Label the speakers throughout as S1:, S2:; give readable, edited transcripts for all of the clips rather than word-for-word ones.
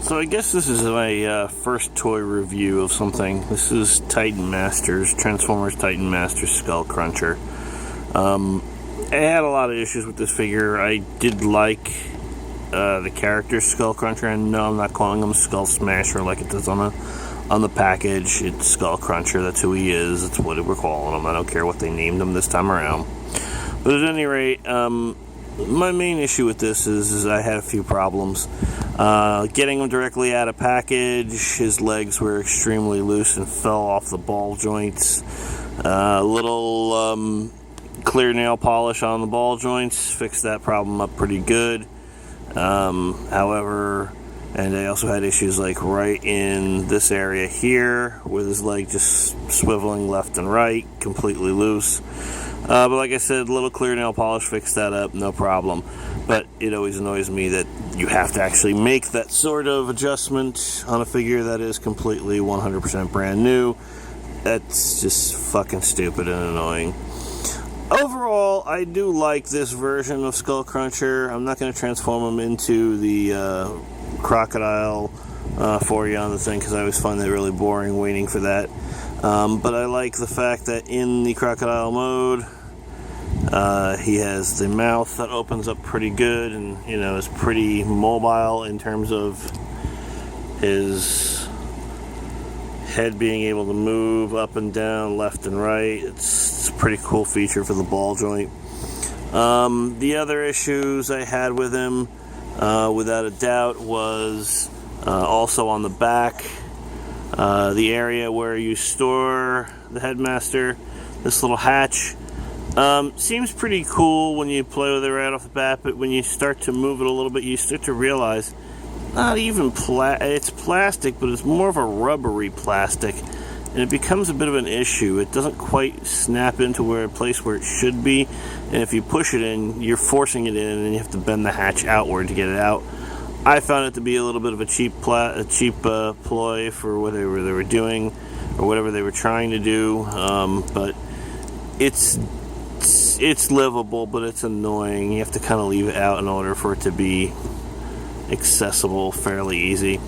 S1: So I guess this is my first toy review of something. This is Titan Masters, Transformers Titan Masters Skullcruncher. I had a lot of issues with this figure. I did like the character Skullcruncher, and no, I'm not calling him Skull Smasher like it does on the package. It's Skullcruncher, that's who he is, that's what we're calling him. I don't care what they named him this time around. But at any rate, my main issue with this is I had a few problems. Getting him directly out of package, his legs were extremely loose and fell off the ball joints. Little clear nail polish on the ball joints fixed that problem up pretty good. However, and I also had issues like right in this area here with his leg just swiveling left and right, completely loose. But like I said, little clear nail polish fixed that up, no problem. But it always annoys me that you have to actually make that sort of adjustment on a figure that is completely 100% brand new. That's just fucking stupid and annoying. Overall, I do like this version of Skullcruncher. I'm not going to transform him into the crocodile for you on the thing, because I always find that really boring waiting for that. But I like the fact that in the crocodile mode, he has the mouth that opens up pretty good, and is pretty mobile in terms of his head being able to move up and down, left and right. It's a pretty cool feature for the ball joint. The other issues I had with him, without a doubt, was also on the back. The area where you store the headmaster, this little hatch, seems pretty cool when you play with it right off the bat, but when you start to move it a little bit, you start to realize not even it's plastic, but it's more of a rubbery plastic, and it becomes a bit of an issue. It doesn't quite snap into a place where it should be, and if you push it in, you're forcing it in, and you have to bend the hatch outward to get it out. I found it to be a little bit of a cheap ploy for whatever they were doing or whatever they were trying to do, but it's livable, but it's annoying. You have to kind of leave it out in order for it to be accessible fairly easy.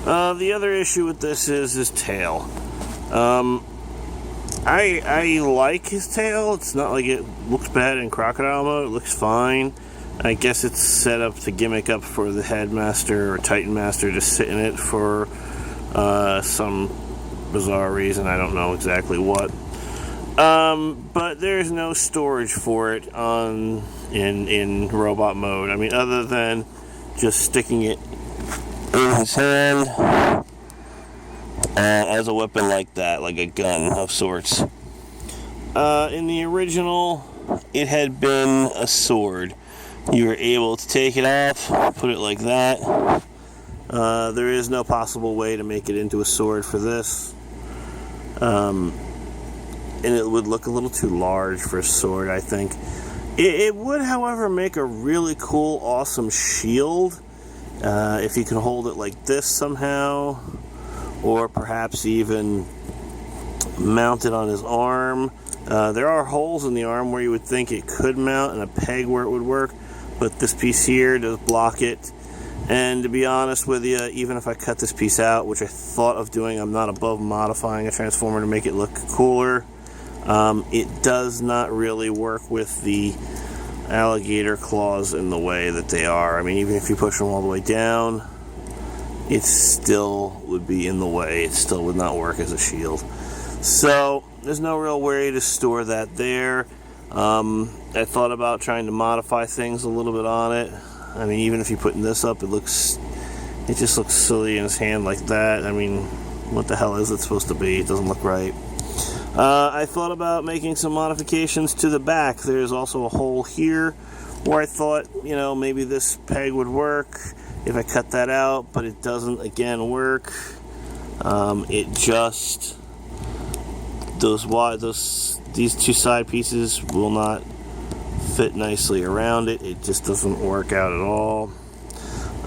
S1: The other issue with this is his tail. I like his tail. It's not like it looks bad in crocodile mode. It looks fine. I guess it's set up to gimmick up for the Headmaster or Titan Master to sit in it for some bizarre reason. I don't know exactly what. But there's no storage for it in robot mode. I mean, other than just sticking it in his hand as a weapon like that, like a gun of sorts. In the original, it had been a sword. You were able to take it off, put it like that. There is no possible way to make it into a sword for this. And it would look a little too large for a sword, I think. It would, however, make a really cool, awesome shield if you can hold it like this somehow, or perhaps even mount it on his arm. There are holes in the arm where you would think it could mount, and a peg where it would work, but this piece here does block it. And to be honest with you, even if I cut this piece out, which I thought of doing, I'm not above modifying a Transformer to make it look cooler. It does not really work with the alligator claws in the way that they are. I mean, even if you push them all the way down, it still would be in the way. It still would not work as a shield. So there's no real way to store that there. I thought about trying to modify things a little bit on it. I mean, even if you put this up, it just looks silly in his hand like that. I mean, what the hell is it supposed to be? It doesn't look right. I thought about making some modifications to the back. There's also a hole here where I thought, maybe this peg would work if I cut that out, but it doesn't, again, work. It just, these two side pieces will not fit nicely around it. It just doesn't work out at all.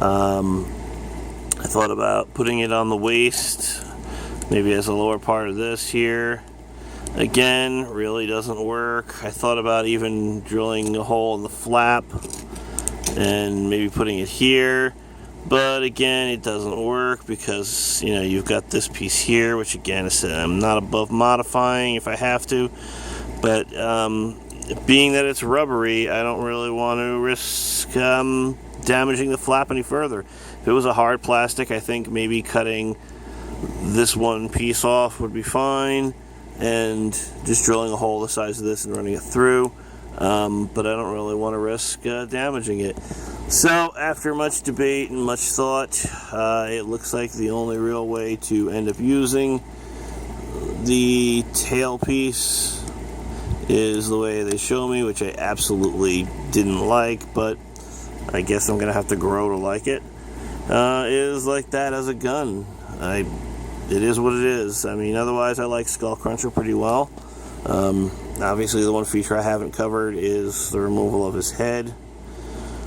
S1: I thought about putting it on the waist, maybe as a lower part of this here. Again, really doesn't work. I thought about even drilling a hole in the flap and maybe putting it here. But again, it doesn't work because, you know, you've got this piece here, which again, I'm not above modifying if I have to. But being that it's rubbery, I don't really want to risk damaging the flap any further. If it was a hard plastic, I think maybe cutting this one piece off would be fine, and just drilling a hole the size of this and running it through. But I don't really want to risk damaging it. So after much debate and much thought, it looks like the only real way to end up using the tail piece is the way they show me, which I absolutely didn't like, but I guess I'm going to have to grow to like it, is like that as a gun. It is what it is. I mean, otherwise I like Skullcruncher pretty well. Obviously the one feature I haven't covered is the removal of his head,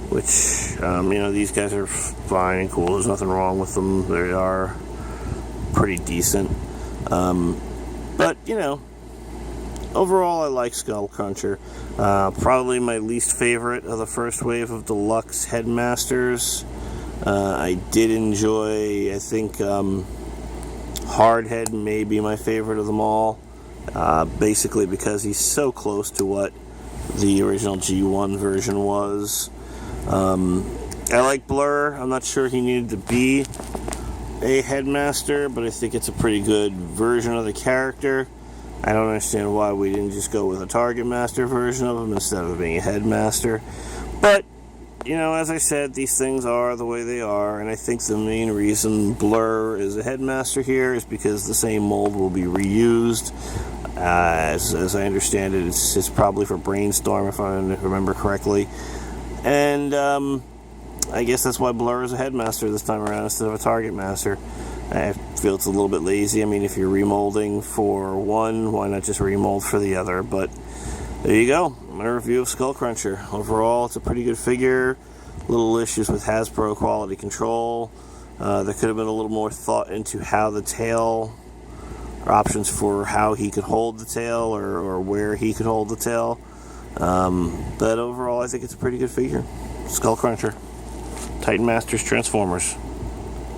S1: which, you know, these guys are fine and cool. There's nothing wrong with them. They are pretty decent. But, you know, overall I like Skullcruncher. Probably my least favorite of the first wave of deluxe headmasters. I did enjoy, I think, Hardhead may be my favorite of them all. Basically because he's so close to what the original G1 version was. I like Blur. I'm not sure he needed to be a headmaster, but I think it's a pretty good version of the character. I don't understand why we didn't just go with a Target Master version of him instead of being a headmaster. But, you know, as I said, these things are the way they are, and I think the main reason Blur is a headmaster here is because the same mold will be reused. As I understand it, it's probably for Brainstorm, if I remember correctly. And I guess that's why Blur is a headmaster this time around instead of a Target Master. I feel it's a little bit lazy. I mean, if you're remolding for one, why not just remold for the other? But there you go. My review of Skullcruncher. Overall, it's a pretty good figure. Little issues with Hasbro quality control. There could have been a little more thought into how the tail, or options for how he could hold the tail, or where he could hold the tail. But overall, I think it's a pretty good figure. Skullcruncher. Titan Masters Transformers.